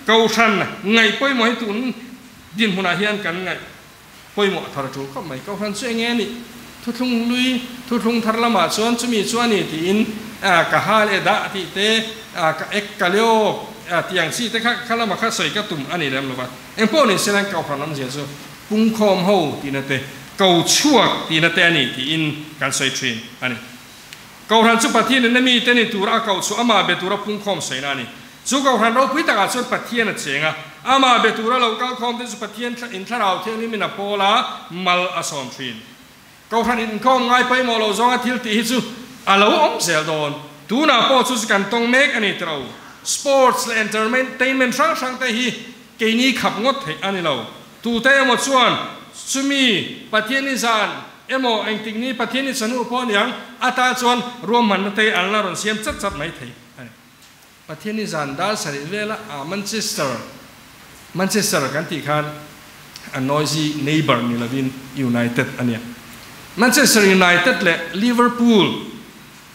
เก้าชั้นไงไปหมอยตุนดินหุ่นอาเฮียนกันไงไปหมดทาร์จูก็ไม่เก้าชั้นสวยแง่นี่ทุกลุยทุกทาร์ละมาส่วนจะมีส่วนนี่ที่อินกะฮาเลดะที่เตเอกกะเลียวที่อย่างซี่แต่ข้าละมาข้าใส่กระตุ่มอันนี้เรื่องหรือเปล่าเอ็งพวกนี้เสนาเก้าพันน้ำเสียส่วนปุ่งคอมหูที่นั่นเตเก้าชั่วที่นั่นเตนี่ที่อินการใส่ทรีนอันนี้เก้าพันสุปฏิเนี่ยมีเตนี่ตัวรักเก้าชั่วอามาเบตัวรักปุ่งคอมใส่นั่นนี่สุเก้าพันเราพิจารณาส่วนปฏิเนี่ยเสียงอามาเบตัวเราเก้าคอมที่สุปฏิเนี่ยอินทราเอาเที่ยวนี้มีนับโพลามัลอาสอมทรีนเก้าพันอินคอมง่ายไปมอเราจงอาทิตย์ที่สุเราอมเสียโดนตูน่าพอสุดกันต้องเมกอันนี้เราสปอร์ตและเอนเตอร์เทนเมนต์ช่างแต่ฮีเกนี่ขับงดให้อันนี้เราตูเตะหมดส่วนสุมีปฏินิสานเอโมเองติงนี้ปฏินิสานุพออย่างอัตราส่วนรวมมันเตะอันละรอนเสียมจัดไม่เทปฏินิสานด้านสายเวลาแมนเชสเตอร์กันที่คันอัน noisy neighbor นี่ละวินยูไนเต็ดอันเนี้ยแมนเชสเตอร์ยูไนเต็ดและลิเวอร์พูล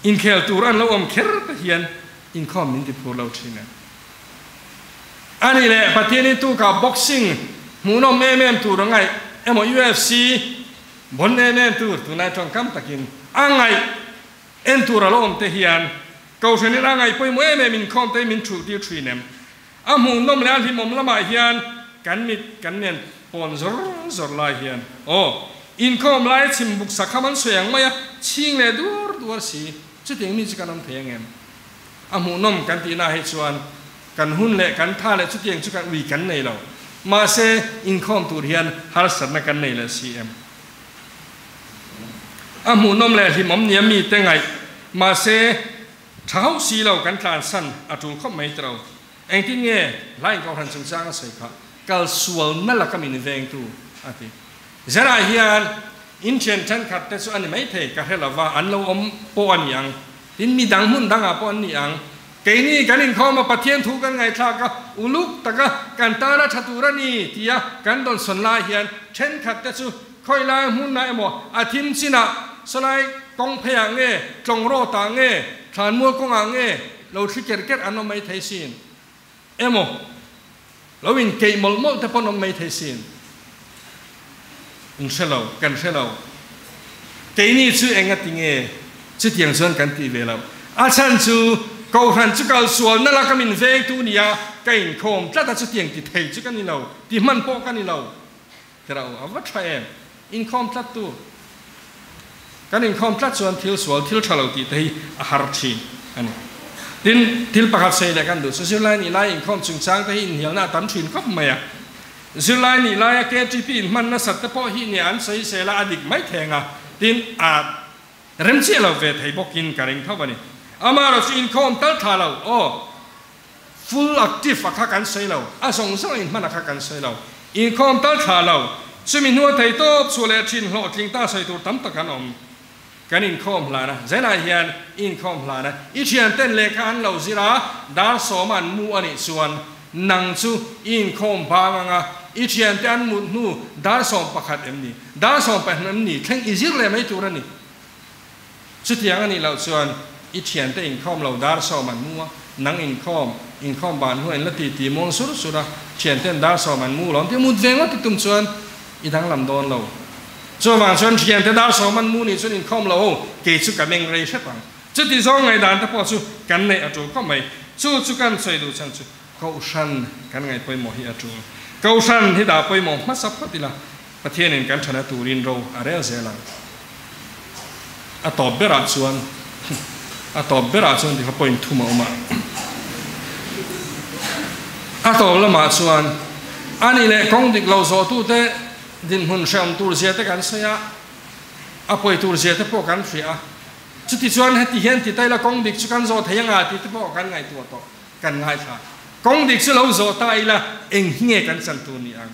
อินเคลตูรันเราอมเคร์ตเฮียนอินคอมมินที่พูดเราทีนั้นอันนี้แหละประเทศนี้ตู้กับบ็อกซิ่งมูนอมเอ็มตัวยังไงUFC บนเอ็มตัวนายทองคำตะกินอังไงเอ็นตัวเราอมเทียนเก่าเช่นนี้อังไงไปมูเอ็มมินคอมเตมินถูกดีทรีเนมมูนอมแล้วที่มุมละมาเฮียนกันมิดกันเนียนปอนซอร์ลายเฮียนโอ้อินคอมไลท์ชิมบุกสักคำมันสวยงามชิงเลยดูสิจุดอย่างนี้จะกันน้ำเทียงเงินมูนอมกันตีน่าให้ชวนกันหุ่นเละกันท่าเละจุดอย่างจุดกันวีกันในเรามาเซอินคอมตัวเฮียนฮาร์สันกันในละCMมูนอมเละที่มันเนี่ยมีแต่ไงมาเซเท้าสีเรากันทานสั้นจุลข้อไม่เราเองที่เงี้ยไล่เขาทันสังสารใส่ค่ะกัลสวลนั่นแหละก็มีในเวงตัวอาทิจะได้เฮียนอินเชนชันขัดแต่ส่วนนี้ไม่เทกันให้เราว่าอันเราอมปอนอย่างทินมีดังหุ่นดังปอนอย่างเกนี่กันอินเข้ามาปะเทียนถูกกันไงท่าก็อุลุกตะก็กันตาราชตุรนีที่ยากันโดนสนลายเฮียนเช่นขัดแต่ส่วนค่อยลายหุ่นนายหมออาทิมสินะสลายกองเพยงเง่จงโรตางเง่ฐานมัวกงอ่างเง่เราชิเกตเกตอันนั้นไม่เทสินหมอเราวินเกยมลแต่พอนไม่เทสินเชลล์กันเชลล์เกยนี่ชื่อเองติงเง่ชื่อเตียงส่วนกันตีเวลาอาจารย์ชูเขาหันจุกเอาส่วนนั่นละก็มีเวงตัวนี้เก่งคมจัดแต่ชื่อเตียงติดเทจุกันนี่เราที่มันพอกันนี่เราแต่เราเอาวัดใช้อินคอมจัดตัวกันอินคอมจัดส่วนทิลเชลล์ติดเทอาหารชีอันนี้ tin til pakhat sei le kan du su lai ni lai in khom chung chang te in hial na tam thin khop mai a su lai ni lai ke gp in man na sat te po hi ni an sei se la adik mai thenga tin a rem che lo ve thei bokin karing thawani amaro chu in khom tal tha lo o full active a kha kan sei lo a song song in man a kha kan sei lo in khom tal tha lo sumi nuo thei to chu le thin hlo tling ta sei tur tam takan om kan in khom hla na zaina hian in khom hla na I thian ten le khan lo zira dar soman mu ani chuan nang chu in khom banga I thian ten mu nu dar som pakhat emni dar som pakhat emni thleng izir le mai tur ani chu tiang ani lo chuan I thian te in khom lo dar soman mu nang in khom ban hu en la ti mon sur sura thian ten dar soman mu lon te mu venga ti tum chuan I dang lam don lo cho vàng xuân thiền thế đa số man mu ni xuân in không lâu kể chú cả mình rây hết bằng chú tí do ngày đàn ta bỏ chú cắn này ở chỗ có mày chú cắn xoay đủ chân chú câu săn cắn ngày quay mỏ hi ở chỗ câu săn thì đã quay mỏ mất sắp hết đi là và thiên nên cắn chăn tù rin râu ở đây là à tọp bê ra xuân thì phải quay thu màu mà à tọp là mà xuân anh ấy lại công việc lâu rồi tu thế din hun sham tur zia te kan soya apoi tur zia te po kan fria chuti chuan heti hian ti tai la kong dik chu kan zo theyanga ti te po kan ngai tu to kan ngai tha kong dik chu lo zo tai la eng hinge kan chan tu ni ang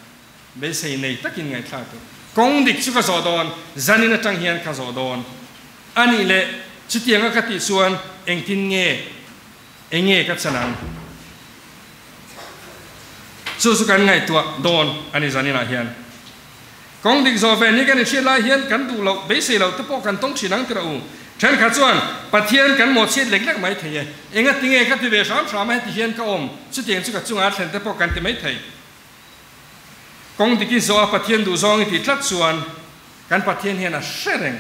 be sei nei takin ngai tha tu kong dik chu ka zo don zanina tang hian ka zo don ani le chuti anga ka ti chuan eng tin nge ka chanang chu kan ngai tu don ani zanina hian công việc do về những cái này chia lai hiến cán đủ lậu bế xì lậu tập bộ cán tông chỉ năng từ đầu trên khát chuan bát hiến cán một chiết lệch lệch mấy thầy anh ấy tiếng cái về sám mấy thì hiến cái ôm chút tiền chút cái chung át trên tập bộ cán thì mấy thầy công việc do bát hiến đủ do thì trát chuan cán bát hiến hiến là sering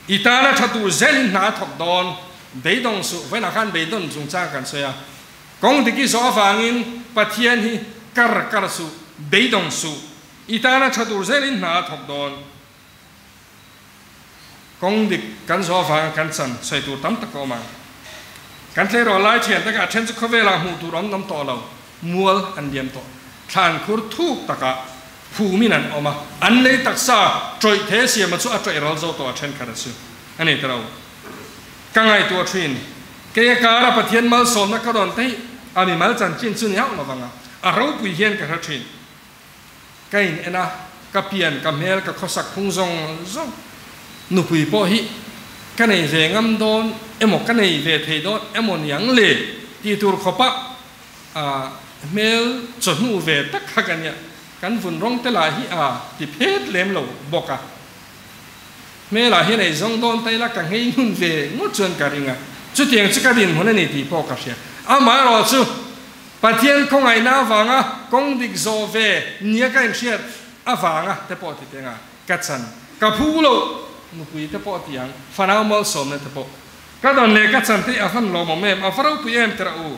ita là chatu zelin na thọc đòn bế đông su với là khăn bế đông dùng cha cán xoay công việc do vangin bát hiến hi kar su bế đông su itana chatur zelin na thok don kong dik kan zo fa kan chan sai tu tam tak ma kan tle ro lai chen ta ka chen chu khowela hu tu rom nam to lo mual an diam to than khur thu taka phu minan oma an nei taksa troi the sia ma chu a troi ral zo to chen khara su ani tro kangai tu thin ke ka ra pathian mal som na ka don tai ami mal chan chin chu nyau lo banga a ro pui hian ka thin cái này na cái biển cái mel cái khó sạc không rong nụ quỷ bỏ hi cái này về ngâm đón em một cái này về thầy đón em một nhang lệ đi tour khó bác mel chuẩn nụ về tất cả cái này cái vườn rong tới là hi thì hết lem lẩu bọc mel là hi này rong đón tay là càng hay nhung về ngót chuẩn cả đi chút tiền chút cái tiền hôm nay thì bỏ cả xe mà rồi chứ bà thiên không ai na vàng công việc zo về nhớ cái chuyện vàng te bỏ thì tiếng cắt chân cả phu lộ một quý te bỏ tiếng phần nào mal sôm te bỏ cái đó này cắt chân thì phần lo mà mềm phần nào tụi em tao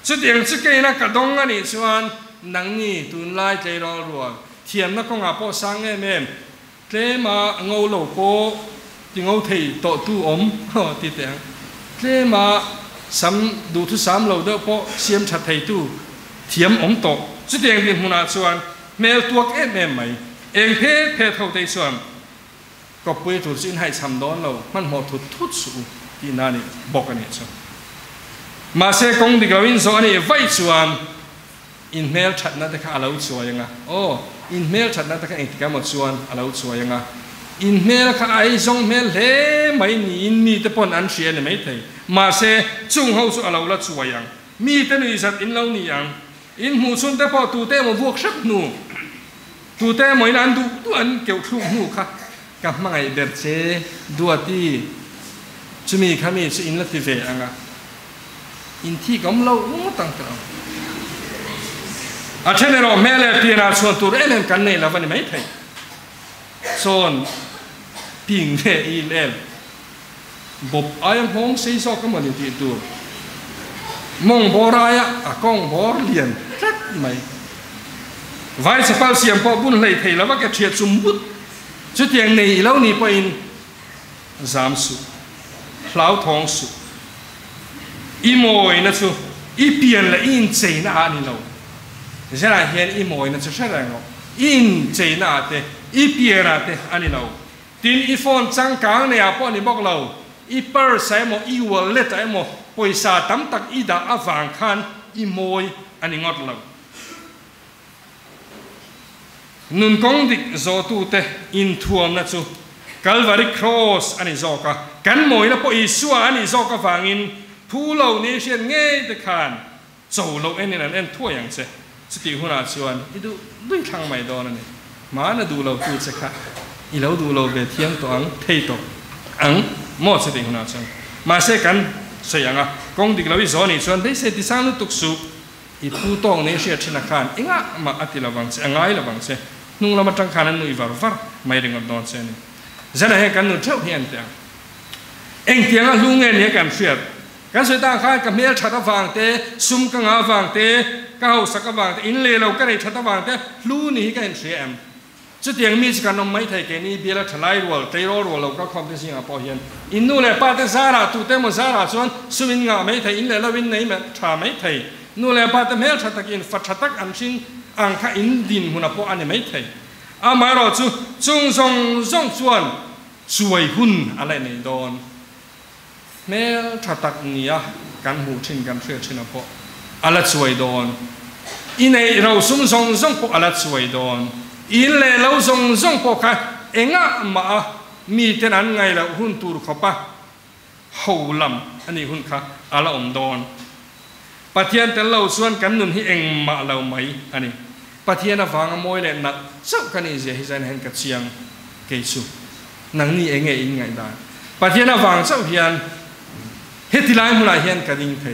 chút tiếng chút cái na cả đông này xuan nắng ni tuần lai chơi lo rồi thiền nó không bỏ sang em thế mà ngâu lẩu cô thì ngâu thầy tổ tu ốm thì tiếng thế mà sắm đủ thứ sắm lâu đó po xiêm chặt thầy tu thiếm ống tổ chút tiền tiền hùn chuan mèo tuộc em mày em phê thâu tây chuan có bơi tụt xin hay sắm đón lâu man họ thút sụ thì nani bọc cái này chuan mà sẽ công đi cái số này vay chuan in mail chặt na cái lâu chuan in mail chặt na cái cái một chuan lâu chuan in mail cái ai trong mail thế mấy in mi tập an xuyên này mấy thầy mà sẽ chung hậu số lâu là chuối yang mi tên người sát in lâu ni yang in mu xuân tế bỏ tu tế một vuông sắc nu tu tế mỗi lần tu ăn kiểu thu nu khác gặp ngày đẹp chế đua ti chú mi khám mi chú in là ti về anh in thi gom lâu không tăng cao thế này rồi mẹ lại tiền à xuân tu em cái này là vấn đề mấy thầy xuân ping về in em bộp ai em hong xây so cái mình thì tu mong bò ra con bò liền rất mày vài sẽ bao xiêm bò bún lấy thầy là cái chuyện sum bút chút tiền này lâu ni pain giảm su lão thong su อีโมยนะชูอีเปลี่ยนละอินเจน่านี่เราใช่ไหมเห็นอีโมยนะชูใช่ไหมเราอินเจน่าเตอีเปลี่ยนอะเตอันนี้เราทีนี้อีโฟนจังกลางเนี่ยพอนี่บอกเราอีเปอร์ใส่หมอีวอลเล็ตไอ้หมปอยซาตั้มตักอีดาอฟังคันอีโมยอันนี้งดเรานุนกงดิกโซตูเตอินทัวมนะชูกัลวาริครอสอันนี้โซกะกันโมยนะปอยสัวอันนี้โซกะฟังอินผู้เราเนี่ยเช่นเงี้ยแต่ขานโจเราเอ็นนี่นั่นเอ็นทั่วอย่างเช่สติหัวหน้าชวนอีดูด้วยทางไม่โดนนี่มานะดูเราดูสักค่ะอีเราดูเราเบียเทียมตัวอังเทตกอังหมดสติหัวหน้าชวนมาเสกันเสียงอ่ะกงดิกเราวิโซนี่ชวนได้เสติสร้างลุตุกสุอีผู้ต้องเนี่ยเชื่อชนะขานเองอ่ะมาอติละบังเสงไงละบังเสนุ่งเรามาจังขานนั้นนุ่ยฟาร์ฟาร์ไม่เรื่องกับโดนเสนี่จะได้ให้กันนุ่งเท่าเพียงแต่เองเทียงอ่ะลุงเงี้ยกันเสียกันสุดท้ายข้ากับเมียชัดฟังเตะซุ่มกังอาฟังเตะก้าวสักฟังเตะอินเล่เราก็ได้ชัดฟังเตะลู่นี่ก็เห็นเสียมจุดยังมีสกันนมไม่ไทยแกนี่เบียร์ทลายรัวเตยรัวเราก็คอมเพลซิ่งอ่ะพอเห็นอินนู่นเลยป้าเตซาราตูเตมซาราส่วนสุวินงาไม่ไทยอินเล่เราวินไหนแบบชาไม่ไทยนู่นเลยป้าเตเมียชัดตะกินฟัดชัดตักอันชิงอังคาอินดินหุ่นพออันนี้ไม่ไทยอามาเราจู่จงส่งส่วนช่วยหุ่นอะไรในโดนแม้ถ้าตักเนี่ยการหูชินการเชื่อชินพออะไรช่วยโดนอินในเราสุ่มส่งพออะไรช่วยโดนอินเลยเราส่งพอค่ะเองอ่ะมามีแต่นั้นไงเราหุ่นตูร์เขาปะหูลำอันนี้หุ่นค่ะอะไรโดนปะเทียนแต่เราส่วนกันนุนให้เองมาเราไหมอันนี้ปะเทียนฟังมวยเลยนักเจ้ากันนี่เสียให้ใจเห็นกับเชียงเกสุนังนี่เองไงได้ปะเทียนฟังเจ้าเพียนเฮติไลมุลาเฮียนกันดิ่งเท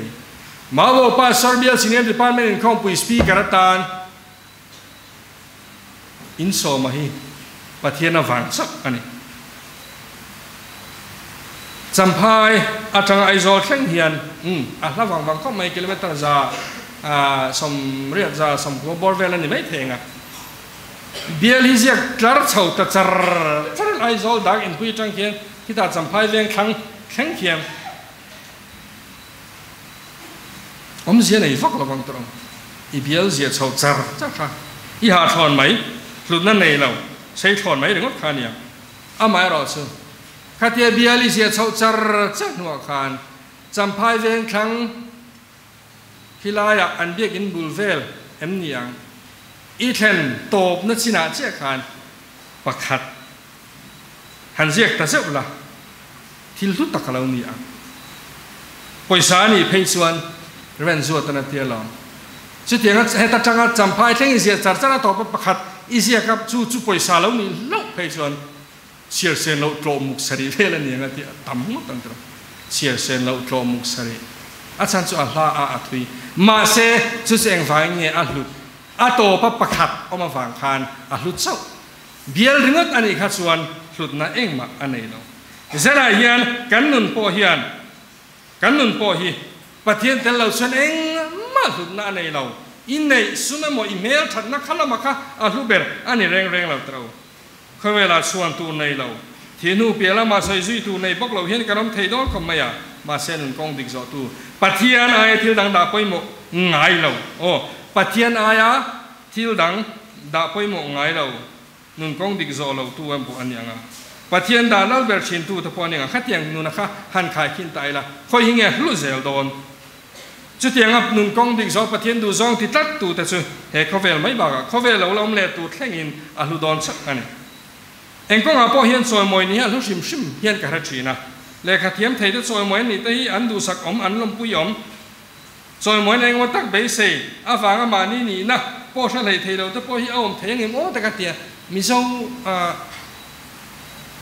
มาบอกป้าซาร์เบียซีเนียร์ดีพาร์ตเมนต์ของผู้สปีกการ์ตันอินโซมาฮีปะเทียนฟังสักอันนี้จำพายอาจารย์ไอโซลแข่งเฮียนระหว่างก็ไม่กิโลเมตรจะสมเรียกจะสมหัวบอลเวลนี่ไม่เทงอ่ะเบียลิเซียกลาร์เฉาแต่จารย์ไอโซลดักอินคุยจังเฮียนที่ตาจำพายเลี้ยงแข่งเฮียนผมเสียในฟักระวังตรงอีเบียลเสียเฉาจารจ้าค่ะอีหาถอนไหมหลุดนั่นในเราใช้ถอนไหมถึงว่าคาเนี่ยอาไม่รอซื้อข้าเทียเบียลิเซียเฉาจารจ้าหนัวคานจำพายเลี้ยงครั้งที่ลายอันเบียกินบุลเวลเอ็มนี่ยังอีเทนโตบนัชนาเจ้าคานปักขัดหันเสียกแต่เสียบละที่ลุตตะกเรานี่ยังปอยสานี่เพย์ส่วนเรนส่วนตันเตียลองจุดที่งั้นให้ตัดจังจำพายเท่งอีเสียจัดจ้าโตบปักขัดอีเสียกับจู่ปอยสาเรานี่ลุเพย์ส่วนเชียร์เซนเราโตมุกสรีเวลนี่ยังที่ตั้มหมดตั้งแต่เชียร์เซนเราโตมุกสรีอาจารย์จู่อัลลาอาทุยมาเซจู่เสียงฟังเงี้ยอัลลุอาโตปักขัดออกมาฟังคานอัลลุเจ้าเบียร์เรื่องอันนี้ขัดส่วนหลุดนั่นเองมาอันนี้เราเจ้าเฮียนกันนุนโปเฮียนกันนุนโปฮีปะเทียนแต่เราส่วนเองมาหลุดนั่นในเราอินในสุนัขมออีเมลทัดนักขลังมาค่ะอัลลุเบอร์อันนี้แรงเราเท่าเขาเวลาส่วนตัวในเราที่นู่นเปลี่ยนมาใส่ซุยตัวในพวกเราเห็นกันน้ำเทดอนก็ไม่อะมาเส้นกองดิกจอตัวปะเทียนอะไรที่ดังด่าไปหมดไงเราโอ้ปะเทียนอะไรที่ดังด่าไปหมดไงเรานุนกองดิกจอเราตัวอันพวกอันยังอ่ะปะเทียนด่าเราเบอร์ชินตัวตะพอเนี่ยขัดยังนุนนะคะหันขายขินตายละคอยหิ้งเงี้ยรู้เซลโดนจุดยังอ่ะนุนกองดิกจอปะเทียนดูซองที่ตัดตัวแต่สุดเฮ้เขาเวลไม่บ้าเขาเวลเราเล่ตัวแข่งอินอ่ะลูดอนสักอันนี้เองก็งาพอเฮียนซอยมวยนี่ลูกชิมเฮียนกระชีนะเลยขัดเทียมเทตัวซอยมวยนี่ที่อันดูสักอันลมปุยซอยมวยเองว่าตักเบสเซ่อาฟังอามานี่นะพอฉันเลยเทเราแต่พอเฮียเอาเทยังไงโอ้แต่กัดเตียมิโซ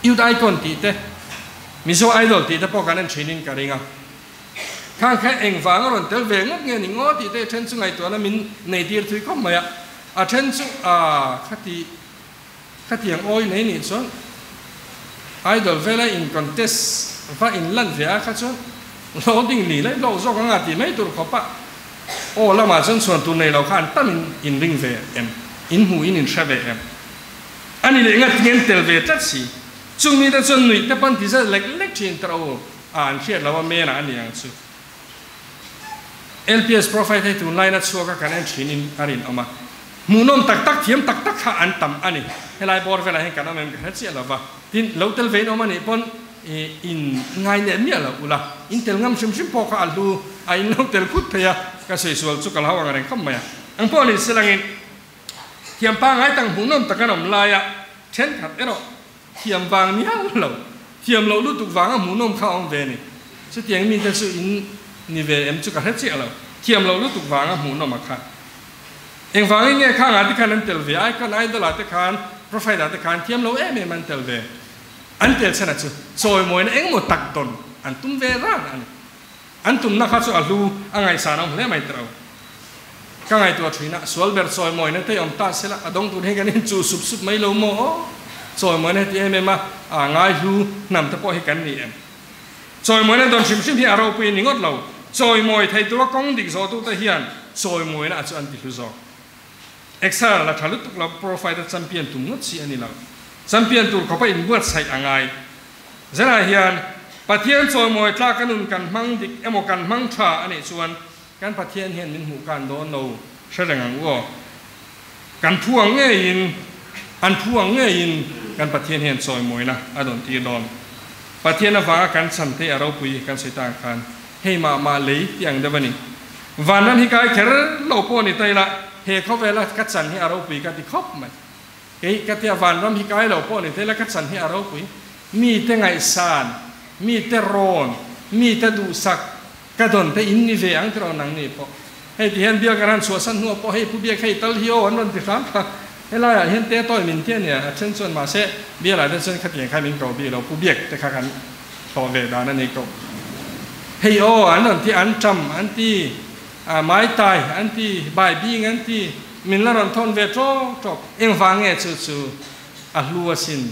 ยูไดคอนตีเตมิโซไอดอลตีแต่พอกันนั่นเชนินกันเองอ่ะข้างแค่เองฟังเราเตลเวงงเงี้ยนี่งอตีเตเชนซุงไอตัวนั้นมินในเดียร์ถือก็ไม่อ่ะเชนซุขัดที่ยังโอ้ยในนี่ส่วนไอดอลเวลาอินคอนเทสว่าอินลันเวียขัดส่วนเราดิ่งหนีเลยเราส่งงานที่ไม่ตัวเขาปะโอ้เรามาส่วนตัวในเราขันตั้งอินริงเวอินหูอินเชเวอันนี้เลยงั้นเงินเตลเวจัดสิจุ่มมีแต่ส่วนหนึ่งแต่ปัญหาเล็กๆชินเราอ่านเชื่อเราว่าเมน่ะอันนี้อย่างสุด LPS profile ให้ตุนไลน์นัดชัวก็การเอ็นชินินอารินออกมามูนอมตักเทียมตักข้าอันต่ำอันนี้ให้ไลน์บอร์เวลาให้กันเอาเมมกันเสียละวะที่เราเตลเวนออกมาเนี่ยปนอินง่ายเนี่ยมีอะไรอุละอินเตลงามชิมพอข้าอัลลูไอ้เราเตลคุดเทียก็สวยสวยสุกลาวอะไรก็ไม่อันพอนี่สิลังอินเทียมปังไอ้ตั้งหูนอมตะกันอมลายเช่นขัดเอโรเทียมบางเนี่ยเราเทียมเรารู้ตุกวางหูนอมข้าองเวนี่สุดที่ยังมีแต่สุอินนี่เวเอ็มสุกเสียเราเทียมเรารู้ตุกวางหูนอมมาค่ะเองฟังอย่างเงี้ยข้างอาทิตย์นั้นเตลเวไอ้กันไอ้ตลาดตะการโปรไฟล์ตะการเทียมเรามันเตลเวอันเตลชนะจุโซยมวยนั่นเองหมดตักตนอันตุ้มเวร่างอันตุ้มนักขัดสุอัลลูอังไงสารเอาเล่ไม่เท่าก็ไงตัวทรีนะสวลเบอร์ซอยมวยนั่นเตยอมตาเสละดงตัวนี้กันนี่จูสุบไม่รู้โม่ซอยมวยนั่นที่เอ็มมาง่ายรู้นำตะโพให้กันนี่เอ็มซอยมวยนั่นโดนชิมที่อาราปีนี่งดเราซอยมวยไทยตัวกองดิกโซตัวตะเฮียนซอยมวยนั่นอาจจะอันติดโซเอ็กซ์ละทะลุตุกเราโปรไฟล์แชมเปี้ยนตุ้มงดสีอันนี้เราแชมเปี้ยนตัวเขาไปอินเวอร์ใส่อังไงเจ้าเฮียนปะเทียนซอยมวยตากันนุ่นกันมั่งดิกเอ็มกันมั่งชาอันนี้ส่วนการปะเทียนเห็นมินหูการโดนเราใช่ไหมว่าการพวงเงี้ยินอันพวงเงี้ยินการปะเทียนเห็นซอยมวยนะอดนตีดอนปะเทียนน่ะว่าการสันเตอเราปุยการใส่ตาการให้มาเลยอย่างเดียวนี่วันนั้นที่กายแค่เราปนิตัยละเฮเขาเวลากัดสันให้เราปุยกันที่ครบไหมเฮ้ยกัดที่วันนั้นที่กายเราปนิตัยละกัดสันให้เราปุยมีแต่ไงสานมีแต่ร้อนมีแต่ดูสักกระโดดแต่อินนี่เวียงที่เรานั่งนี่พอให้ที่เห็นเบียกันสวดสันหัวพอให้ผู้เบียให้ตัลฮิโอวันนั้นที่สามให้เราเห็นเตะต่อยมินเทียนเนี่ยเช่นส่วนมาเสเบียหลายเช่นขัดแย้งใครมินเก่าเบียเราผู้เบียแต่ข้ากันต่อเวลานั่นเองก็ให้โออันนั้นที่อันจำอันที่ไม้ตายอันที่ใบบีอันที่มินละรันทอนเวทจบเอ็งฟังเงี้ยจู่ๆอัลลัวสิน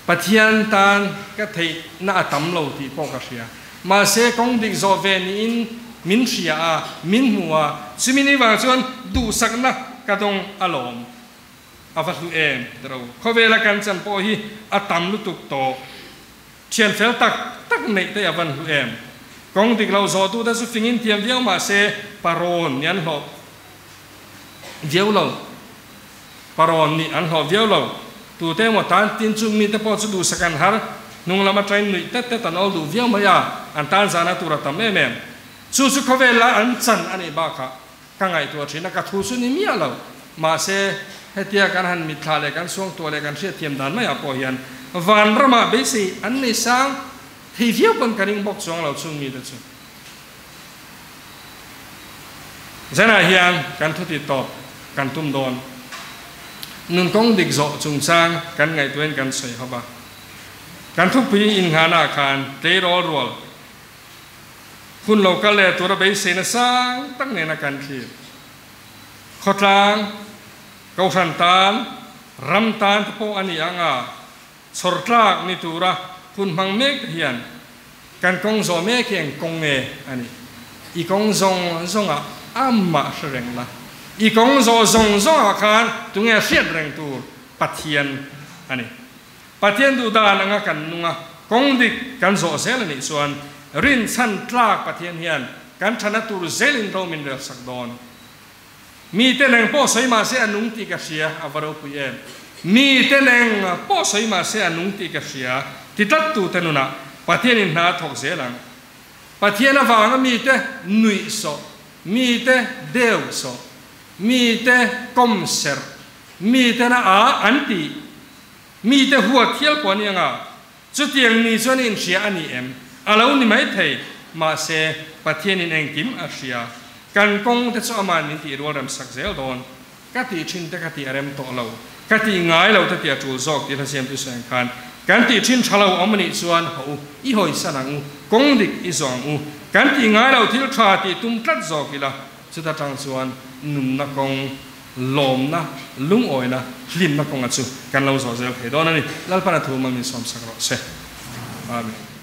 ปะเทียนตานก็ที่น่าตั้มเราที่พอกระเสียมาเสกงดิกโซเวนินมินเชียมินหัวสมินิวางส่วนดูสักนักกระดงอารมณ์อาฟัตุเองเราเขาเวลากันจันโปฮีอัตมลุตุกโตเชียนเฟลตักในเตยวันตุเองกงดิกเราโซตูแต่สุฟิงินเทียมเดียวมาเสปารอนยันหอบเดียวเราปารอนนี่อันหอบเดียวเราตัวเตมว่าตานตินจุมีแต่พอจะดูสักกันหานุ่งละมาใจหนุ่ยเตตันเอาดูเดียวมายาอันตานสานาตุระตามแม่สุขเวลาอันจันอันนี้บ้าค่ะกังไงตัวที่นักทุสุนี่มีอะไรมาเสให้เทียกันหันมิตรเลยกันส่วงตัวเลยกันเสียเทียมดันไม่เอาพอเห็นวันประมาณเบสิอันนี้สร้างที่เดียวเป็นการยิงบอกส่วงเราส่วงมีแต่ส่วนเจ้าหน้าที่การทุติตอบการตุ้มโดนนุ่งกงดิกโซจุงสร้างกันไงตัวเองกันใส่เข้าไปการทุบปีอินหานาคารเตโรรัวคุณเราก็เลยตัวเราไปเสนสร้างตั้งในนักการที่ขดลางเกาสันตานรำตานทโพอันนี้อ่างสรตรากนิตุระคุณมังเมกเฮียนการกงโซเมกยังกงเงอันนี้อีกงซงอัมมาเสรงละอีกงโซซงอาคารตุงเงเสียดแรงตัวปัทเทียนอันนี้ปัทเทียนดูดานังกันนุงกงดิกันโซเซลนี่ส่วนรินสันตรากปัทเทียนเฮียนกันชนะตูเซลินโรมินเดลสักดอนมีแต่แรงพ่อสวยมาเสียนุ่งตีกระเสียอวารุปุยมีแต่แรงพ่อสวยมาเสียนุ่งตีกระเสียที่ตัดตูเตนุนะปะเทียนนาทอกเสียหลังปะเทียนฟังมีแต่นุยโซมีแต่เดวโซมีแต่คอมเซอร์มีแต่น่าอันตีมีแต่หัวเที่ยวกว่านี้ง่ะจุดยังมีส่วนอินเสียอันนี้อาเรานี่ไม่เทมาเสปะเทียนเองกิมอาเซียการกงแต่สมานิติรัวรำสักเซลโดนกัติชินแต่กัติอารมณ์โตเรากัติง่ายเราแต่ที่จูจอกที่เราเสียมตุสังขารการติชินชะเราอมนิส่วนหูอีหอยสนังกงดิกอีสองการติง่ายเราที่ชาติตุ้มตัดจอกิละสุดท้ายจังส่วนนุ่มนักกงลมนะลุงอ้อยนะลิมนักกงอัดสุกันเราสอนเซลเพดอนนี่ลัลปนาทูมันมีสมสักรสเซอาเมน